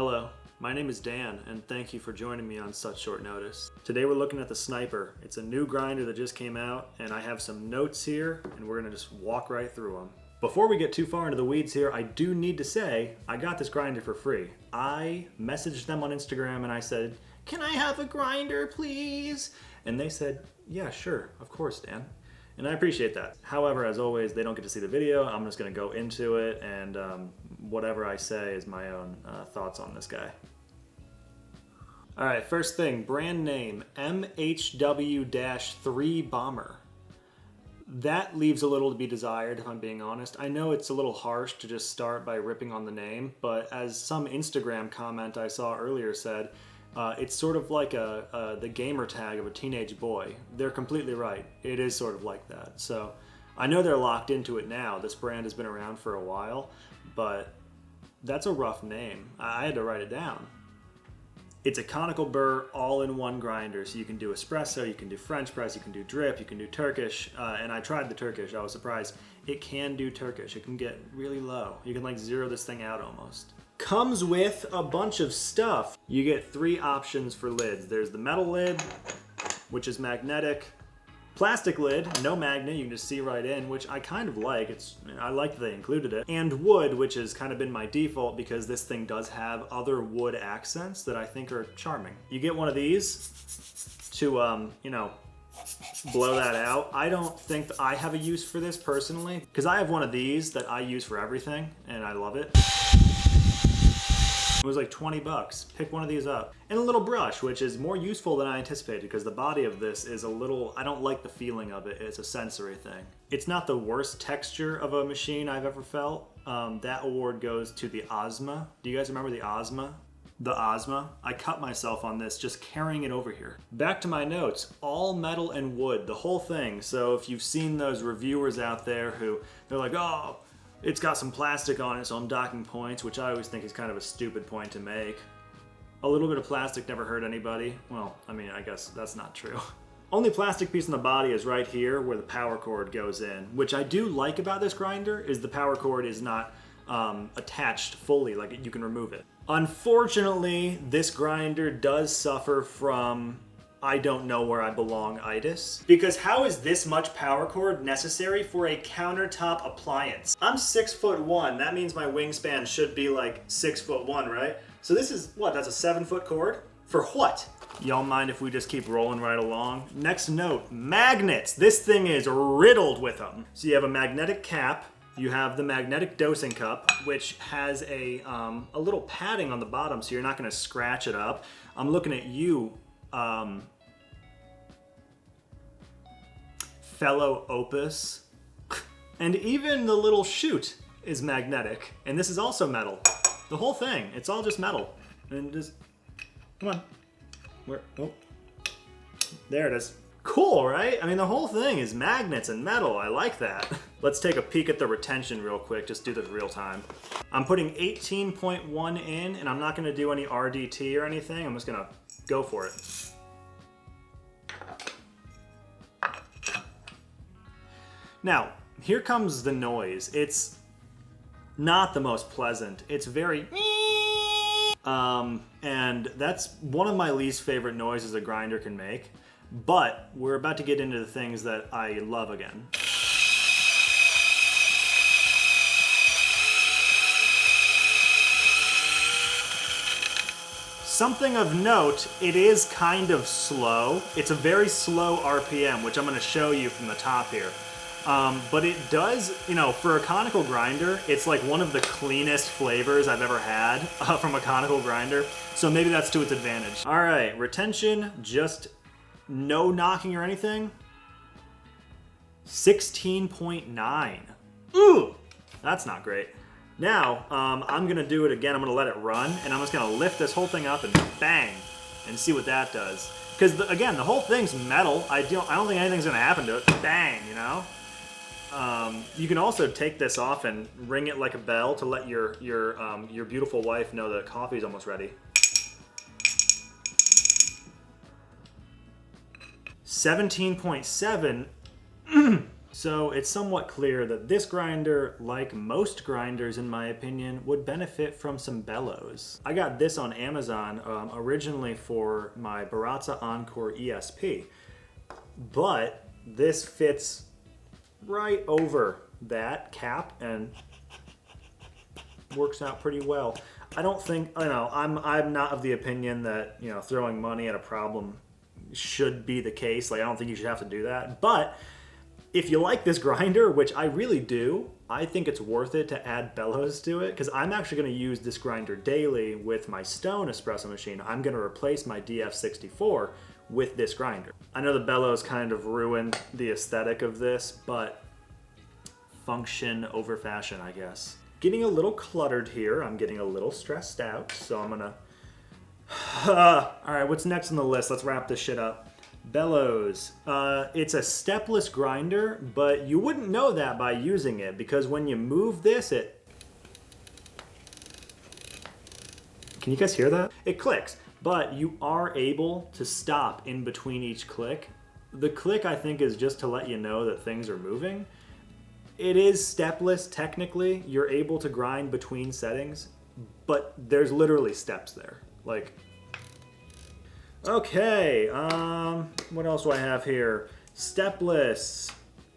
Hello, my name is Dan, and thank you for joining me on such short notice. Today we're looking at the Sniper. It's a new grinder that just came out, and I have some notes here, and we're gonna just walk right through them. Before we get too far into the weeds here, I do need to say, I got this grinder for free. I messaged them on Instagram and I said, "Can I have a grinder, please?" And they said, "Yeah, sure, of course, Dan." And I appreciate that. However, as always, they don't get to see the video. I'm just gonna go into it, and whatever I say is my own thoughts on this guy. All right, first thing, brand name, MHW-3Bomber. That leaves a little to be desired, if I'm being honest. I know it's a little harsh to just start by ripping on the name, but as some Instagram comment I saw earlier said, it's sort of like the gamer tag of a teenage boy. They're completely right. It is sort of like that. So I know they're locked into it now. This brand has been around for a while, but that's a rough name. I had to write it down. It's a conical burr all-in-one grinder, so you can do espresso, you can do French press, you can do drip, you can do Turkish, and I tried the Turkish. I was surprised. It can do Turkish. It can get really low. You can like zero this thing out almost. Comes with a bunch of stuff. You get 3 options for lids. There's the metal lid, which is magnetic. Plastic lid, no magnet, you can just see right in, which I kind of like. I like that they included it. And wood, which has kind of been my default because this thing does have other wood accents that I think are charming. You get one of these to, blow that out. I don't think that I have a use for this personally, because I have one of these that I use for everything, and I love it. It was like 20 bucks. Pick one of these up. And a little brush, which is more useful than I anticipated because the body of this is a little, I don't like the feeling of it. It's a sensory thing. It's not the worst texture of a machine I've ever felt. That award goes to the Ozma. Do you guys remember the Ozma? The Ozma. I cut myself on this just carrying it over here. Back to my notes. All metal and wood, the whole thing. So if you've seen those reviewers out there who, they're like, oh, it's got some plastic on it, so I'm docking points, which I always think is kind of a stupid point to make. A little bit of plastic never hurt anybody. Well, I mean, I guess that's not true. Only plastic piece in the body is right here where the power cord goes in, which I do like about this grinder is the power cord is not attached fully, like you can remove it. Unfortunately, this grinder does suffer from I don't know where I belong-itis. Because how is this much power cord necessary for a countertop appliance? I'm 6'1", that means my wingspan should be like 6'1", right? So this is, what, that's a 7-foot cord? For what? Y'all mind if we just keep rolling right along? Next note, magnets. This thing is riddled with them. So you have a magnetic cap, you have the magnetic dosing cup, which has a little padding on the bottom so you're not gonna scratch it up. I'm looking at you, fellow Opus. And even the little chute is magnetic. And this is also metal. The whole thing, it's all just metal. And just, come on. Oh, there it is. Cool, right? I mean, the whole thing is magnets and metal. I like that. Let's take a peek at the retention real quick. Just do this real time. I'm putting 18.1 in, and I'm not gonna do any RDT or anything. I'm just gonna go for it. Now, here comes the noise. It's not the most pleasant. It's very and that's one of my least favorite noises a grinder can make. But we're about to get into the things that I love again. Something of note, it is kind of slow. It's a very slow RPM, which I'm gonna show you from the top here. But it does, for a conical grinder, it's like one of the cleanest flavors I've ever had from a conical grinder. So maybe that's to its advantage. All right, retention, just no knocking or anything. 16.9. Ooh, that's not great. Now, I'm gonna do it again. I'm gonna let it run, and I'm just gonna lift this whole thing up and bang, and see what that does. Because again, the whole thing's metal. I don't think anything's gonna happen to it. Bang, You can also take this off and ring it like a bell to let your beautiful wife know that coffee's almost ready. 17.7. So it's somewhat clear that this grinder, like most grinders in my opinion, would benefit from some bellows. I got this on Amazon originally for my Baratza Encore ESP, but this fits right over that cap and works out pretty well. I don't think, I'm not of the opinion that, throwing money at a problem should be the case. Like, I don't think you should have to do that. But if you like this grinder, which I really do, I think it's worth it to add bellows to it, because I'm actually going to use this grinder daily with my Stone espresso machine. I'm going to replace my DF64 with this grinder. I know the bellows kind of ruined the aesthetic of this, but function over fashion, I guess. Getting a little cluttered here. I'm getting a little stressed out, so I'm gonna... All right, what's next on the list? Let's wrap this shit up. Bellows. It's a stepless grinder, but you wouldn't know that by using it, because when you move this, Can you guys hear that? It clicks, but you are able to stop in between each click. The click, I think, is just to let you know that things are moving. It is stepless, technically. You're able to grind between settings, but there's literally steps there. Like, okay, what else do I have here? Stepless.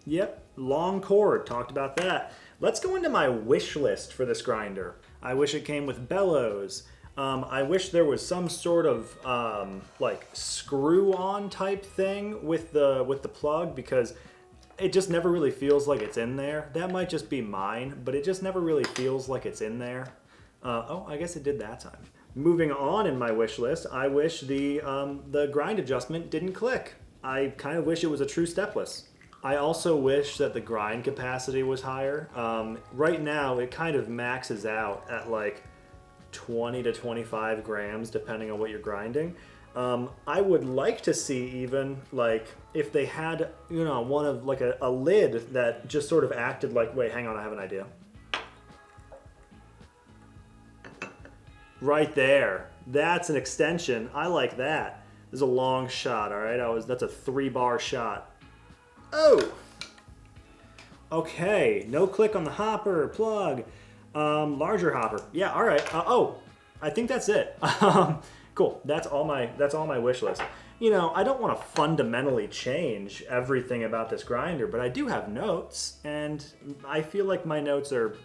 Yep, long cord, talked about that. Let's go into my wish list for this grinder. I wish it came with bellows. I wish there was some sort of like screw-on type thing with the plug, because it just never really feels like it's in there. That might just be mine, but it just never really feels like it's in there. Oh, I guess it did that time. Moving on in my wish list, I wish the grind adjustment didn't click. I kind of wish it was a true stepless. I also wish that the grind capacity was higher. Right now, it kind of maxes out at like 20 to 25 grams, depending on what you're grinding. I would like to see even like if they had, one of like a lid that just sort of acted like, wait, hang on, I have an idea. Right there. That's an extension. I like that. This is a long shot, all right? That's a 3-bar shot. Oh! Okay, no click on the hopper, plug. Larger hopper. Yeah, all right. Oh, I think that's it. Cool. That's all my wish list. I don't want to fundamentally change everything about this grinder, but I do have notes, and I feel like my notes are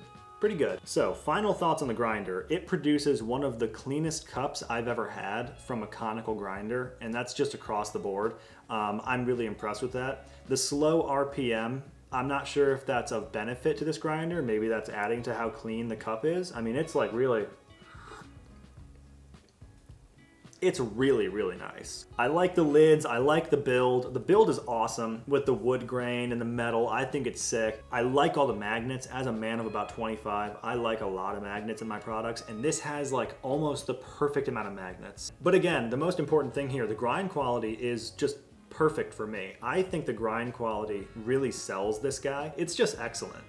pretty good. So, final thoughts on the grinder. It produces one of the cleanest cups I've ever had from a conical grinder, and that's just across the board. I'm really impressed with that. The slow RPM, I'm not sure if that's of benefit to this grinder. Maybe that's adding to how clean the cup is. I mean, it's like really... It's really, really nice. I like the lids, I like the build. The build is awesome with the wood grain and the metal. I think it's sick. I like all the magnets. As a man of about 25, I like a lot of magnets in my products, and this has like almost the perfect amount of magnets. But again, the most important thing here, the grind quality is just perfect for me. I think the grind quality really sells this guy. It's just excellent.